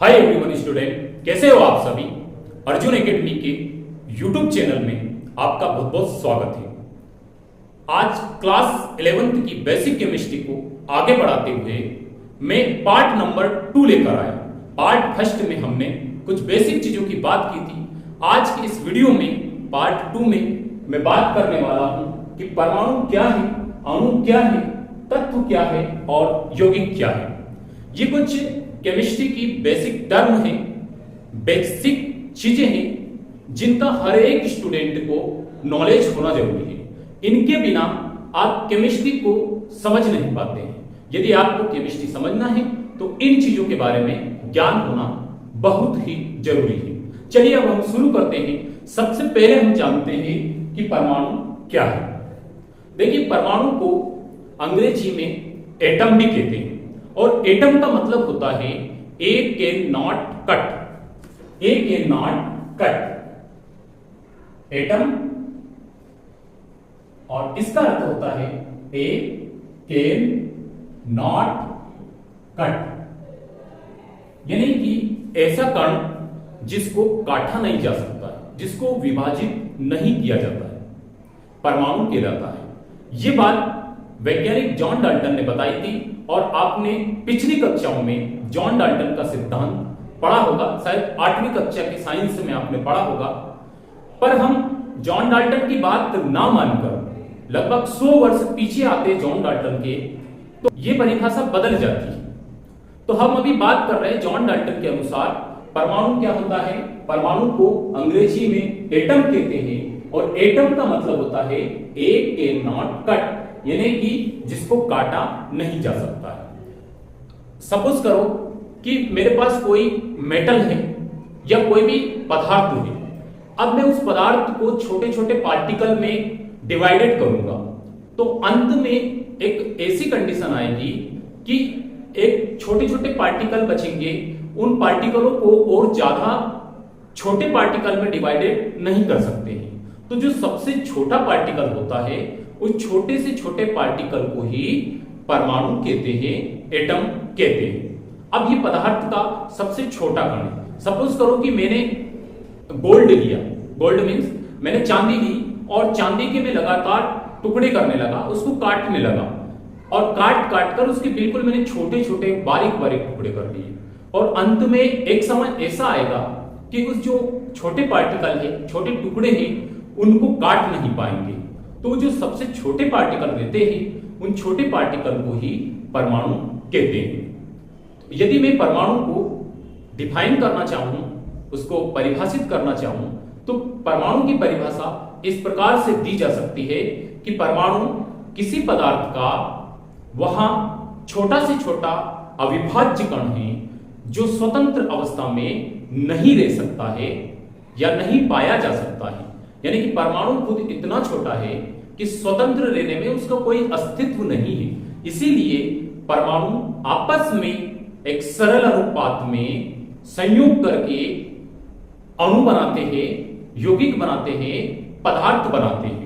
Hi everyone student, कैसे हो आप सभी। अर्जुन एकेडमी के यूट्यूब चैनल में आपका बहुत बहुत स्वागत है। आज क्लास 11th की बेसिक केमिस्ट्री को आगे बढ़ाते हुए मैं पार्ट नंबर 2 लेकर आया। पार्ट फर्स्ट में हमने कुछ बेसिक चीजों की बात की थी। आज की इस वीडियो में पार्ट 2 में मैं बात करने वाला हूं कि परमाणु क्या है, अणु क्या है, तत्व क्या है और यौगिक क्या है। ये कुछ केमिस्ट्री की बेसिक टर्म है, बेसिक चीजें हैं जिनका हर एक स्टूडेंट को नॉलेज होना जरूरी है। इनके बिना आप केमिस्ट्री को समझ नहीं पाते हैं। यदि आपको केमिस्ट्री समझना है तो इन चीजों के बारे में ज्ञान होना बहुत ही जरूरी है। चलिए अब हम शुरू करते हैं। सबसे पहले हम जानते हैं कि परमाणु क्या है। देखिए, परमाणु को अंग्रेजी में एटम भी कहते हैं और एटम का मतलब होता है a can not cut. A can not cut atom, और इसका अर्थ होता है ए कैन नॉट कट, यानी कि ऐसा कण जिसको काटा नहीं जा सकता है, जिसको विभाजित नहीं किया जाता है, परमाणु कहलाता है। यह बात वैज्ञानिक जॉन डाल्टन ने बताई थी और आपने पिछली कक्षाओं में जॉन डाल्टन का सिद्धांत पढ़ा होगा। शायद 8वीं कक्षा के साइंस में आपने पढ़ा होगा। पर हम जॉन डाल्टन की बात ना मानकर लगभग 100 वर्ष पीछे आते जॉन डाल्टन के, तो ये परिभाषा बदल जाती है। तो हम अभी बात कर रहे हैं जॉन डाल्टन के अनुसार परमाणु क्या होता है। परमाणु को अंग्रेजी में एटम कहते हैं और एटम का मतलब होता है ए कैन नॉट कट, यानी कि जिसको काटा नहीं जा सकता है। सपोज करो कि मेरे पास कोई मेटल है या कोई भी पदार्थ है। अब मैं उस पदार्थ को छोटे छोटे पार्टिकल में डिवाइडेड करूंगा तो अंत में एक ऐसी कंडीशन आएगी कि एक छोटे छोटे पार्टिकल बचेंगे। उन पार्टिकलों को और ज्यादा छोटे पार्टिकल में डिवाइडेड नहीं कर सकते हैं। तो जो सबसे छोटा पार्टिकल होता है उस छोटे से छोटे पार्टिकल को ही परमाणु कहते हैं, एटम कहते हैं। अब ये पदार्थ का सबसे छोटा कण है। सपोज करो कि मैंने गोल्ड लिया, गोल्ड मींस मैंने चांदी ली और चांदी के मैं लगातार टुकड़े करने लगा, उसको काटने लगा और काट काट कर उसके बिल्कुल मैंने छोटे छोटे बारीक बारीक टुकड़े कर दिए। और अंत में एक समय ऐसा आएगा कि उस जो छोटे पार्टिकल है, छोटे टुकड़े हैं, उनको काट नहीं पाएंगे। तो जो सबसे छोटे पार्टिकल रहते हैं उन छोटे पार्टिकल को ही परमाणु कहते हैं। यदि मैं परमाणु को डिफाइन करना चाहूं, उसको परिभाषित करना चाहूं, तो परमाणु की परिभाषा इस प्रकार से दी जा सकती है कि परमाणु किसी पदार्थ का वहां छोटा से छोटा अविभाज्य कण है जो स्वतंत्र अवस्था में नहीं रह सकता है या नहीं पाया जा सकता है। यानी कि परमाणु खुद इतना छोटा है कि स्वतंत्र रहने में उसका कोई अस्तित्व नहीं है। इसीलिए परमाणु आपस में एक सरल अनुपात में संयोग करके अणु बनाते हैं, यौगिक बनाते हैं, पदार्थ बनाते हैं।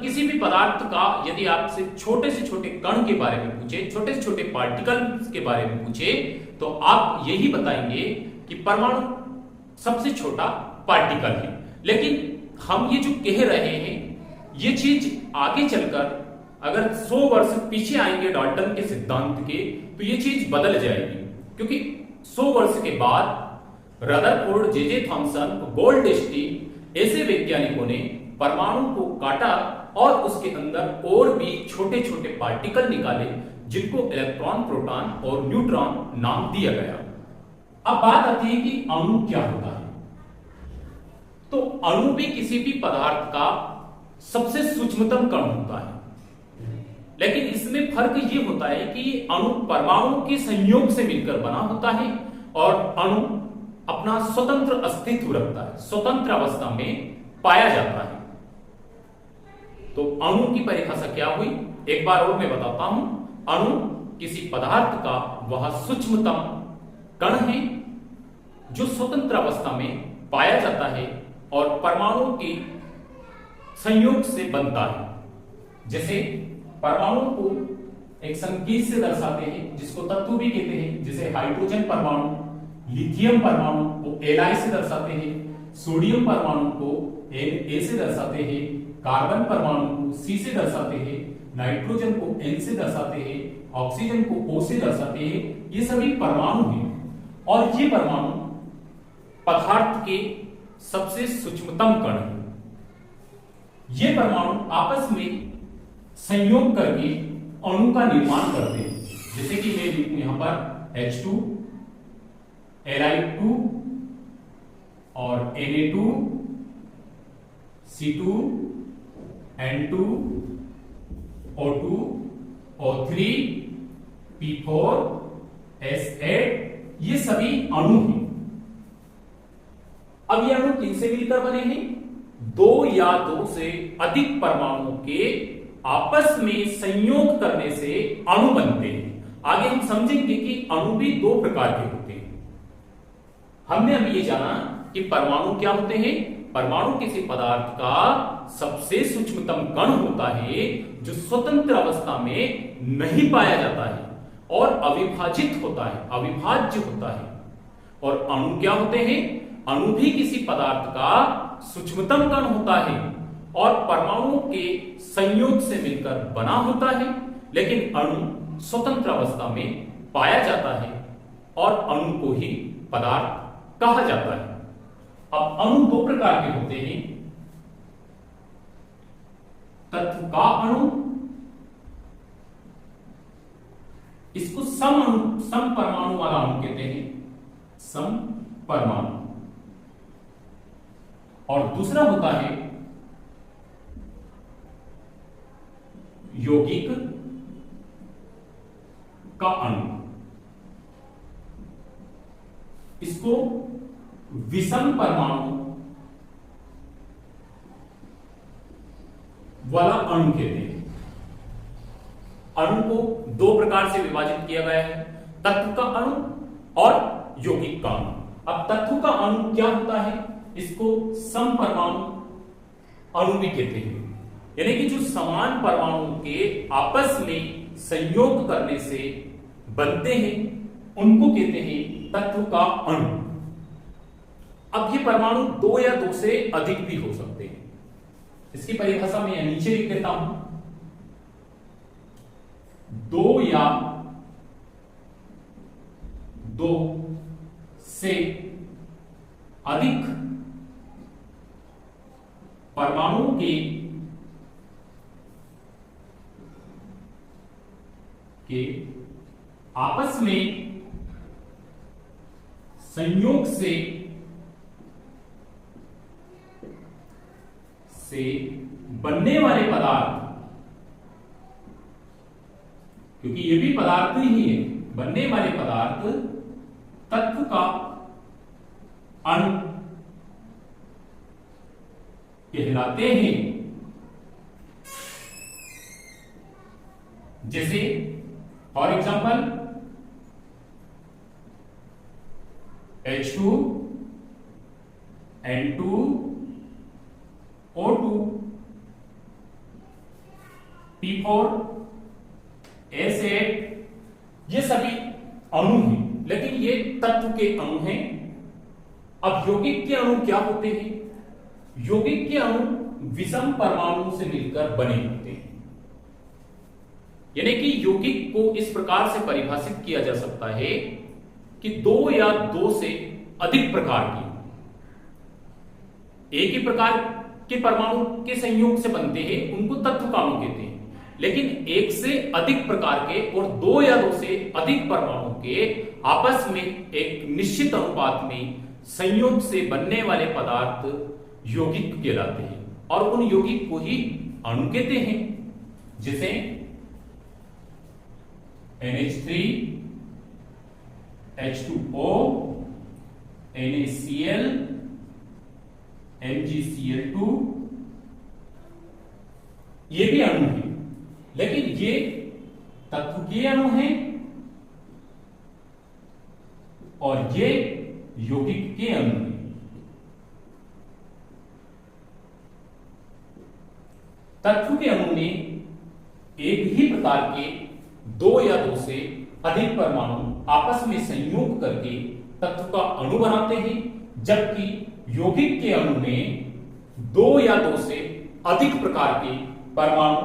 किसी भी पदार्थ का यदि आपसे छोटे से छोटे कण के बारे में पूछे, छोटे से छोटे पार्टिकल के बारे में पूछे, तो आप यही बताएंगे कि परमाणु सबसे छोटा पार्टिकल है। लेकिन हम ये जो कह रहे हैं ये चीज आगे चलकर अगर 100 वर्ष पीछे आएंगे डाल्टन के सिद्धांत के, तो ये चीज बदल जाएगी। क्योंकि 100 वर्ष के बाद रदरफोर्ड, जे थॉमसन, गोल्डस्टीन ऐसे वैज्ञानिकों ने परमाणु को काटा और उसके अंदर और भी छोटे छोटे पार्टिकल निकाले जिनको इलेक्ट्रॉन, प्रोटॉन और न्यूट्रॉन नाम दिया गया। अब बात आती है कि अणु क्या होता है। तो अणु भी किसी भी पदार्थ का सबसे सूक्ष्मतम कण होता है। लेकिन इसमें फर्क ये होता है कि अणु परमाणु के संयोग से मिलकर बना होता है और अणु अपना स्वतंत्र अस्तित्व रखता है, स्वतंत्र अवस्था में पाया जाता है। तो अणु की परिभाषा क्या हुई, एक बार और मैं बताता हूं। अणु किसी पदार्थ का वह सूक्ष्मतम कण है जो स्वतंत्र अवस्था में पाया जाता है और परमाणु की संयोग से बनता है। जैसे परमाणु को एक संकेत से दर्शाते हैं जिसको तत्व भी कहते हैं, जैसे हाइड्रोजन परमाणु, लिथियम परमाणु को Li से दर्शाते हैं, सोडियम परमाणु को Na से दर्शाते हैं, कार्बन परमाणु को C से दर्शाते हैं, नाइट्रोजन को N से दर्शाते हैं, ऑक्सीजन को O से दर्शाते हैं। ये सभी परमाणु हैं और ये परमाणु पदार्थ के सबसे सूक्ष्मतम कण हैं। ये परमाणु आपस में संयोग करके अणु का निर्माण करते हैं। जैसे कि मैं लिखूं यहां पर H2, Li2 और Na2, C2, N2, O2, O3, P4, S8, ये सभी अणु हैं। अब ये अणु किनसे मिलकर बने हैं? दो या दो से अधिक परमाणुओं के आपस में संयोग करने से अणु बनते हैं। आगे हम समझेंगे कि अणु भी दो प्रकार के होते हैं। हमने अभी ये जाना कि परमाणु क्या होते हैं। परमाणु किसी पदार्थ का सबसे सूक्ष्मतम कण होता है जो स्वतंत्र अवस्था में नहीं पाया जाता है और अविभाजित होता है, अविभाज्य होता है। और अणु क्या होते हैं? अणु भी किसी पदार्थ का सूक्ष्मतम कण होता है और परमाणुओं के संयोग से मिलकर बना होता है, लेकिन अणु स्वतंत्र अवस्था में पाया जाता है और अणु को ही पदार्थ कहा जाता है। अब अणु दो प्रकार के होते हैं, तत्व का अणु, इसको सम परमाणु वाला अणु कहते हैं, सम परमाणु। और दूसरा होता है यौगिक का अणु, इसको विषम परमाणु वाला अणु कहते हैं। अणु को दो प्रकार से विभाजित किया गया है, तत्व का अणु और यौगिक का अणु। अब तत्व का अणु क्या होता है? इसको सम परमाणु अणु भी कहते हैं, यानी कि जो समान परमाणु के आपस में संयोग करने से बनते हैं उनको कहते हैं तत्व का अणु। अब ये परमाणु दो या दो से अधिक भी हो सकते हैं। इसकी परिभाषा मैं नीचे लिख देता हूं। दो या दो से अधिक परमाणुओं के आपस में संयोग से बनने वाले पदार्थ, क्योंकि ये भी पदार्थ ही है, बनने वाले पदार्थ तत्व का अणु कहलाते हैं। जैसे for example H2, N2, O2, P4, S8, ये सभी अणु हैं, लेकिन ये तत्व के अणु हैं। अब यौगिक के अणु क्या होते हैं? यौगिक के अणु विषम परमाणु से मिलकर बने होते हैं। यानी कि यौगिक को इस प्रकार से परिभाषित किया जा सकता है कि दो या दो से अधिक प्रकार की एक ही प्रकार के परमाणु के संयोग से बनते हैं, उनको तत्व का अणु कहते हैं। लेकिन एक से अधिक प्रकार के और दो या दो से अधिक परमाणु के आपस में एक निश्चित अनुपात में संयोग से बनने वाले पदार्थ यौगिक कहलाते हैं और उन यौगिक को ही अणु कहते हैं। जैसे NH3, H2O, NaCl, MgCl2, ये भी अणु हैं, लेकिन ये तत्व के अणु हैं और ये यौगिक के अणु हैं। तत्व के अणु में एक ही प्रकार के दो या दो से अधिक परमाणु आपस में संयोग करके तत्व का अणु बनाते हैं, जबकि यौगिक के अणु में दो या दो से अधिक प्रकार के परमाणु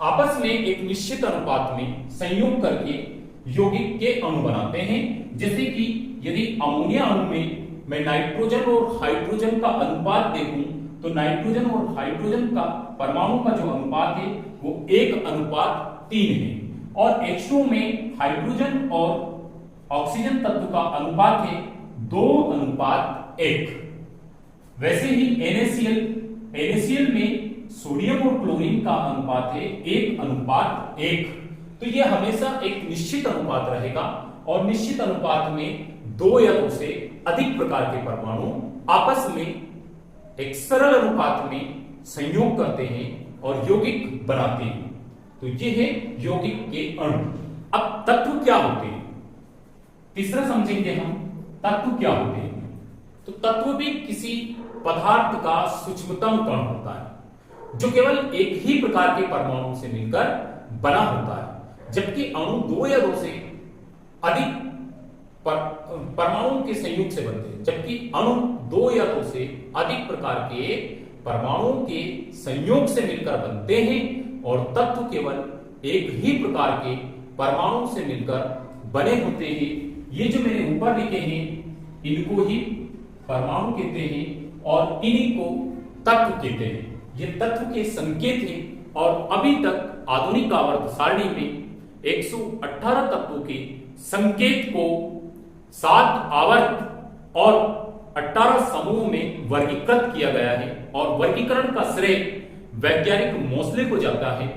आपस में एक निश्चित अनुपात में संयोग करके यौगिक के अणु बनाते हैं। जैसे कि यदि अमोनिया अणु में मैं नाइट्रोजन और हाइड्रोजन का अनुपात देखूं तो नाइट्रोजन और हाइड्रोजन का परमाणु का जो अनुपात है वो 1:3 है, और H2 में हाइड्रोजन और ऑक्सीजन तत्व का अनुपात है 2:1। वैसे ही NaCl में सोडियम और क्लोरीन का अनुपात है 1:1। तो यह हमेशा एक निश्चित अनुपात रहेगा, और निश्चित अनुपात में दो या दो से अधिक प्रकार के परमाणु आपस में एक सरल अनुपात में संयोग करते हैं और यौगिक बनाते हैं। तो ये है यौगिक के अणु। अब तत्व क्या होते हैं, तीसरा समझेंगे हम तत्व क्या होते हैं। तो तत्व भी किसी पदार्थ का सूक्ष्मतम कण होता है जो केवल एक ही प्रकार के परमाणु से मिलकर बना होता है, जबकि अणु दो या दो से अधिक परमाणुओं के संयोग से बनते हैं। जबकि अणु दो या दो से अधिक प्रकार के परमाणुओं के संयोग से मिलकर बनते हैं, और तत्व केवल एक ही प्रकार के परमाणु से मिलकर बने होते हैं। ये जो मैंने ऊपर लिखे हैं इनको ही परमाणु कहते हैं, और इन्हीं को तत्व कहते हैं। ये तत्व के संकेत हैं, और अभी तक आधुनिक आवर्त सारणी में 118 तत्वों के संकेत को 7 आवर्त और 18 समूहों में वर्गीकृत किया गया है, और वर्गीकरण का श्रेय वैज्ञानिक मोसले को जाता है।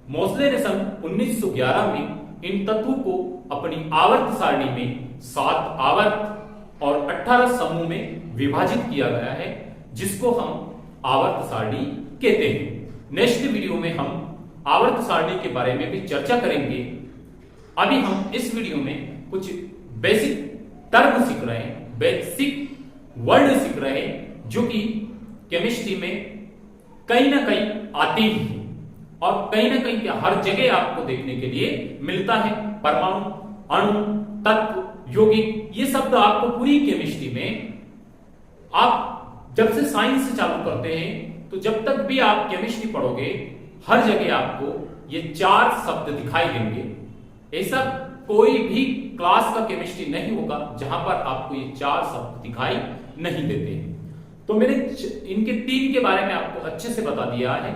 मोसले ने सन 1911 में इन तत्वों को अपनी आवर्त सारणी में 7 आवर्त और 18 समूह में विभाजित किया गया है, जिसको हम आवर्त सारणी कहते हैं। नेक्स्ट वीडियो में हम आवर्त सारणी के बारे में भी चर्चा करेंगे। अभी हम इस वीडियो में कुछ बेसिक टर्म सीख रहे हैं, बेसिक वर्ड सीख रहे हैं, जो कि केमिस्ट्री में कहीं ना कहीं आते ही हैं, और कहीं ना कहीं क्या हर जगह आपको देखने के लिए मिलता है। परमाणु, अणु, तत्व, यौगिक, ये शब्द आपको पूरी केमिस्ट्री में, आप जब से साइंस से चालू करते हैं तो जब तक भी आप केमिस्ट्री पढ़ोगे हर जगह आपको ये 4 शब्द दिखाई देंगे। ऐसा कोई भी क्लास का केमिस्ट्री नहीं होगा जहां पर आपको ये 4 शब्द दिखाई नहीं देते हैं। तो मैंने इनके 3 के बारे में आपको अच्छे से बता दिया है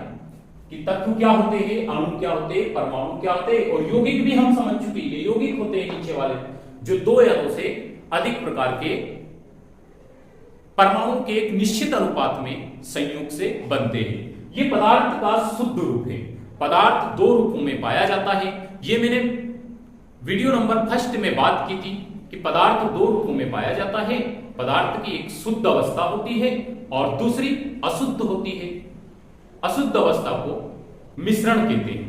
कि तत्व क्या होते हैं, अणु क्या होते हैं, परमाणु क्या होते हैं, और यौगिक भी हम समझ चुके हैं। यौगिक होते हैं नीचे वाले, जो दो या दो से अधिक प्रकार के परमाणु के एक निश्चित अनुपात में संयोग से बनते हैं। ये पदार्थ का शुद्ध रूप है। पदार्थ 2 रूपों में पाया जाता है। ये मैंने वीडियो नंबर 1 में बात की थी कि पदार्थ 2 रूपों में पाया जाता है। पदार्थ की एक शुद्ध अवस्था होती है और दूसरी अशुद्ध होती है। अशुद्ध अवस्था को मिश्रण कहते हैं।